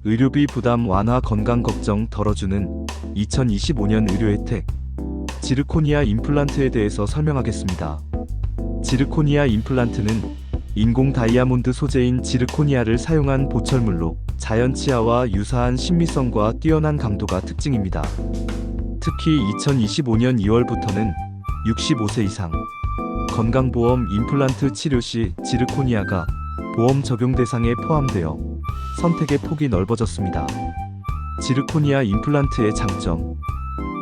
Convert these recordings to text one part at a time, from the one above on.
의료비 부담 완화 건강 걱정 덜어주는 2025년 의료 혜택. 지르코니아 임플란트에 대해서 설명하겠습니다. 지르코니아 임플란트는 인공 다이아몬드 소재인 지르코니아를 사용한 보철물로 자연 치아와 유사한 신미성과 뛰어난 강도가 특징입니다. 특히 2025년 2월부터는 65세 이상 건강보험 임플란트 치료 시 지르코니아가 보험 적용 대상에 포함되어 선택의 폭이 넓어졌습니다. 지르코니아 임플란트의 장점: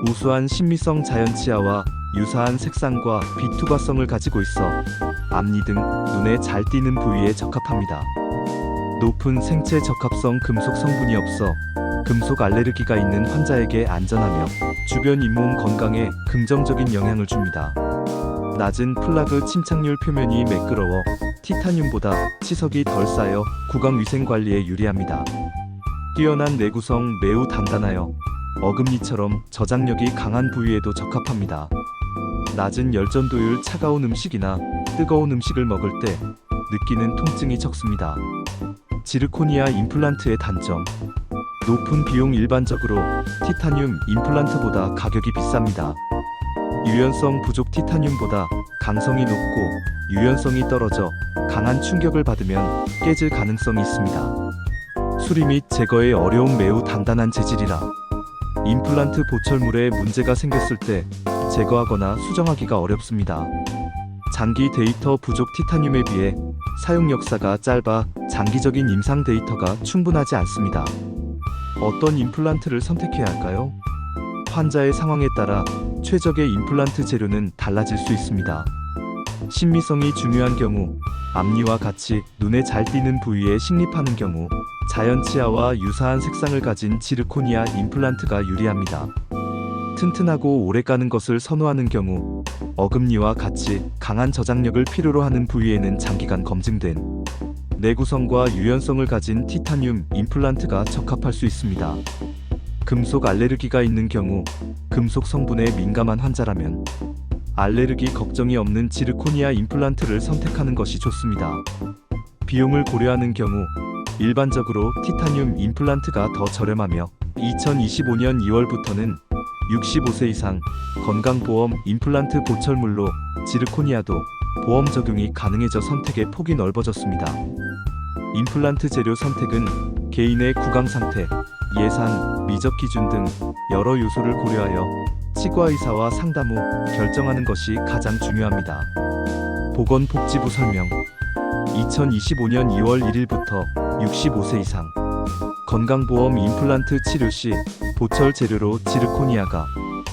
우수한 신미성 자연 치아와 유사한 색상과 비투과성을 가지고 있어 앞니 등 눈에 잘 띄는 부위에 적합합니다. 높은 생체 적합성 금속 성분이 없어 금속 알레르기가 있는 환자에게 안전하며 주변 잇몸 건강에 긍정적인 영향을 줍니다. 낮은 플라그 침착률, 표면이 매끄러워 티타늄보다 치석이 덜 쌓여 구강 위생 관리에 유리합니다. 뛰어난 내구성, 매우 단단하여 어금니처럼 저장력이 강한 부위에도 적합합니다. 낮은 열전도율, 차가운 음식이나 뜨거운 음식을 먹을 때 느끼는 통증이 적습니다. 지르코니아 임플란트의 단점: 높은 비용. 일반적으로 티타늄 임플란트보다 가격이 비쌉니다. 유연성 부족. 티타늄보다 강성이 높고 유연성이 떨어져 강한 충격을 받으면 깨질 가능성이 있습니다. 수리 및 제거에 어려움. 매우 단단한 재질이라 임플란트 보철물에 문제가 생겼을 때 제거하거나 수정하기가 어렵습니다. 장기 데이터 부족. 티타늄에 비해 사용 역사가 짧아 장기적인 임상 데이터가 충분하지 않습니다. 어떤 임플란트를 선택해야 할까요? 환자의 상황에 따라 최적의 임플란트 재료는 달라질 수 있습니다. 신미성이 중요한 경우, 앞니와 같이 눈에 잘 띄는 부위에 식립하는 경우, 자연 치아와 유사한 색상을 가진 지르코니아 임플란트가 유리합니다. 튼튼하고 오래 가는 것을 선호하는 경우, 어금니와 같이 강한 저장력을 필요로 하는 부위에는 장기간 검증된 내구성과 유연성을 가진 티타늄 임플란트가 적합할 수 있습니다. 금속 알레르기가 있는 경우, 금속 성분에 민감한 환자라면 알레르기 걱정이 없는 지르코니아 임플란트를 선택하는 것이 좋습니다. 비용을 고려하는 경우, 일반적으로 티타늄 임플란트가 더 저렴하며 2025년 2월부터는 65세 이상 건강보험 임플란트 보철물로 지르코니아도 보험 적용이 가능해져 선택의 폭이 넓어졌습니다. 임플란트 재료 선택은 개인의 구강 상태, 예산, 미적 기준 등 여러 요소를 고려하여 치과 의사와 상담 후 결정하는 것이 가장 중요합니다. 보건복지부 설명: 2025년 2월 1일부터 65세 이상 건강보험 임플란트 치료 시 보철 재료로 지르코니아가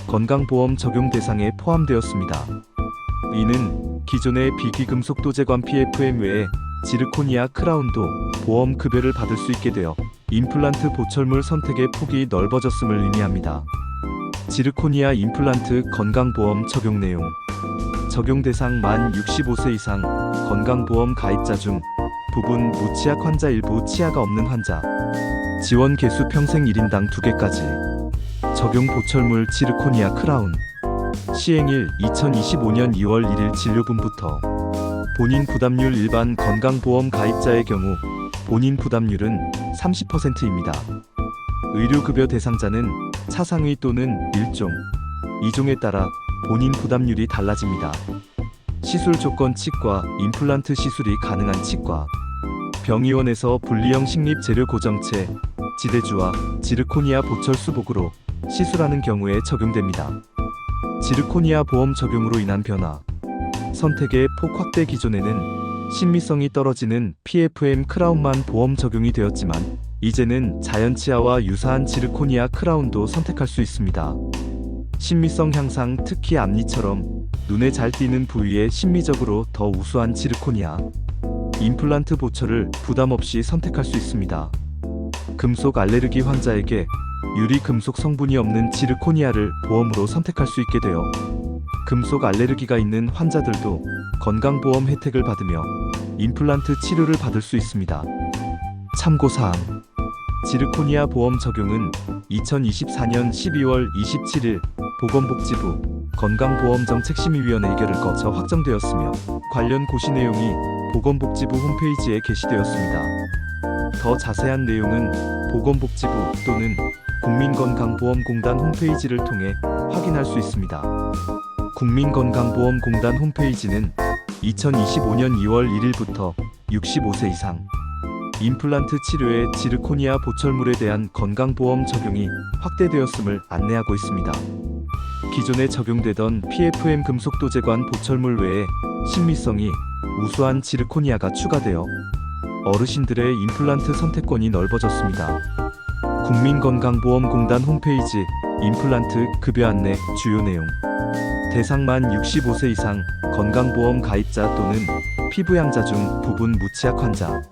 건강보험 적용 대상에 포함되었습니다. 이는 기존의 비귀금속 도제관 PFM 외에 지르코니아 크라운도 보험 급여를 받을 수 있게 되어 임플란트 보철물 선택의 폭이 넓어졌음을 의미합니다. 지르코니아 임플란트 건강보험 적용 내용: 적용 대상 만 65세 이상 건강보험 가입자 중 부분 무치약 환자, 일부 치아가 없는 환자. 지원 개수 평생 1인당 2개까지. 적용 보철물 지르코니아 크라운. 시행일 2025년 2월 1일 진료분부터. 본인 부담률: 일반 건강보험 가입자의 경우 본인 부담률은 30%입니다. 의료급여 대상자는 차상위 또는 1종, 2종에 따라 본인 부담률이 달라집니다. 시술 조건: 치과, 임플란트 시술이 가능한 치과, 병의원에서 분리형 식립 재료 고정체, 지대주와 지르코니아 보철 수복으로 시술하는 경우에 적용됩니다. 지르코니아 보험 적용으로 인한 변화: 선택의 폭 확대. 기존에는 신미성이 떨어지는 PFM 크라운만 보험 적용이 되었지만 이제는 자연 치아와 유사한 지르코니아 크라운도 선택할 수 있습니다. 신미성 향상: 특히 앞니처럼 눈에 잘 띄는 부위에 심미적으로 더 우수한 지르코니아 임플란트 보철을 부담 없이 선택할 수 있습니다. 금속 알레르기 환자에게 유리 금속 성분이 없는 지르코니아를 보험으로 선택할 수 있게 되어 금속 알레르기가 있는 환자들도 건강보험 혜택을 받으며 임플란트 치료를 받을 수 있습니다. 참고사항: 지르코니아 보험 적용은 2024년 12월 27일 보건복지부 건강보험정책심의위원회 의결을 거쳐 확정되었으며 관련 고시 내용이 보건복지부 홈페이지에 게시되었습니다. 더 자세한 내용은 보건복지부 또는 국민건강보험공단 홈페이지를 통해 확인할 수 있습니다. 국민건강보험공단 홈페이지는 2025년 2월 1일부터 65세 이상 임플란트 치료의 지르코니아 보철물에 대한 건강보험 적용이 확대되었음을 안내하고 있습니다. 기존에 적용되던 PFM 금속도제관 보철물 외에 신미성이 우수한 지르코니아가 추가되어 어르신들의 임플란트 선택권이 넓어졌습니다. 국민건강보험공단 홈페이지 임플란트 급여 안내 주요 내용. 대상 만 65세 이상 건강보험 가입자 또는 피부양자 중 부분 무치약 환자.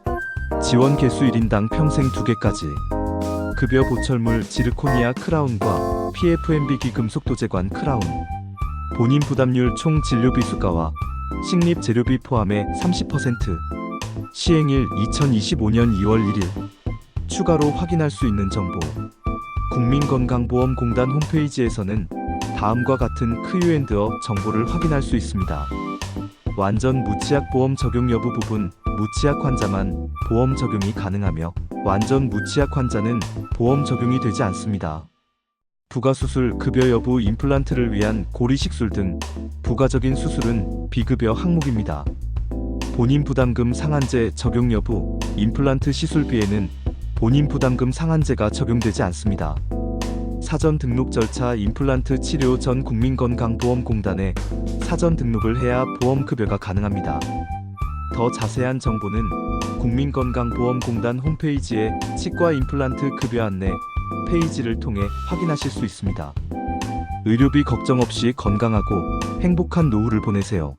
지원 개수 1인당 평생 2개까지. 급여 보철물 지르코니아 크라운과 PFM 비기금속도제관 크라운. 본인 부담률 총 진료비 수가와 식립 재료비 포함해 30%. 시행일 2025년 2월 1일. 추가로 확인할 수 있는 정보. 국민건강보험공단 홈페이지에서는 다음과 같은 크유앤드어 정보를 확인할 수 있습니다. 완전 무치약 보험 적용 여부 부분. 무치약 환자만 보험 적용이 가능하며 완전 무치약 환자는 보험 적용이 되지 않습니다. 부가수술 급여 여부 임플란트를 위한 고리식술 등 부가적인 수술은 비급여 항목입니다. 본인 부담금 상한제 적용 여부 임플란트 시술비에는 본인 부담금 상한제가 적용되지 않습니다. 사전 등록 절차 임플란트 치료 전 국민건강보험공단에 사전 등록을 해야 보험 급여가 가능합니다. 더 자세한 정보는 국민건강보험공단 홈페이지의 치과 임플란트 급여 안내 페이지를 통해 확인하실 수 있습니다. 의료비 걱정 없이 건강하고 행복한 노후를 보내세요.